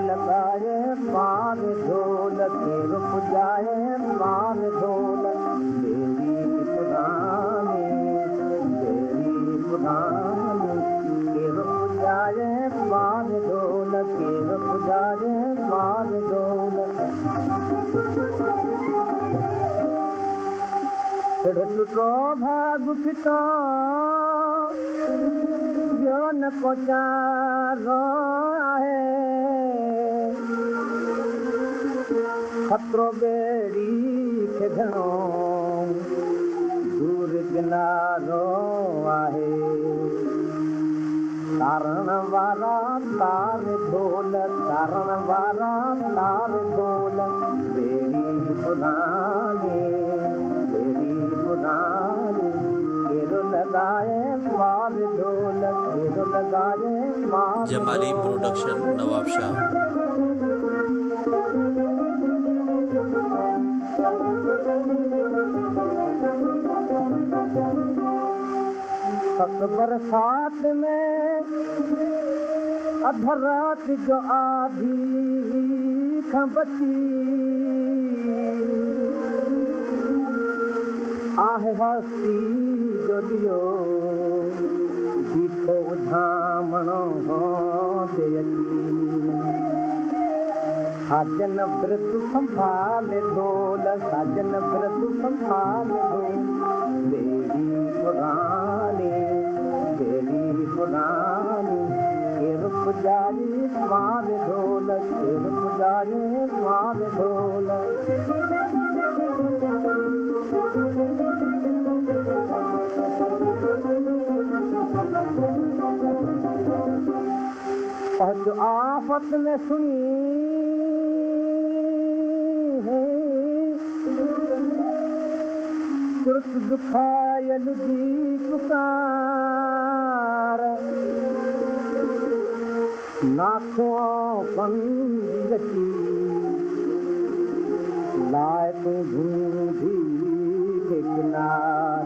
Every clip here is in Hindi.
लॻाए पार ढोल केर पुॼाए पार ढोल ॿेड़ी पुराणी केर पुॼाए पार ढोल केर पुॼाए पार ढोल लुटो भाग फिटो ॿियो न को चारो आहे खतरो ॿेड़ी खे घणो दूर किनारो आहे तारण वारा तार ढोल तारण वारा तार ढोल ॿेड़ी पुराणी केरो लॻाए पार ढोल केरो लॻाए पार जमाली प्रोडक्शन नवाब शाह बरसात में अध रात जो आधी खां बची आहे हस्ती जो ॾियो बीठो उधामणो होंदे अची साजन व्रत संभाले ढोल साजन व्रत संभाले ढोल ॿेड़ी पुराणी केर पुॼाए पार ढोल केर पुॼाए पार ढोल पहुँच आफत में सुनी तुर्त दुखायल जी पुकार नाखों पंदी लाए तू ढूंढी किनार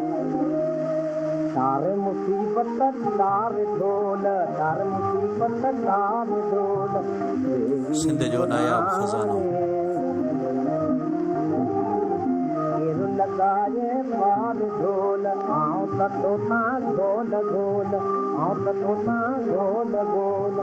तार मुसीबत तार ढोल तार मुसीबत तार ढोल सिंध जो नायाब खज़ानो लॻाए पार ढोल आऊं त तोसां ढोल ढोल आऊं त तोसां ढोल ढोल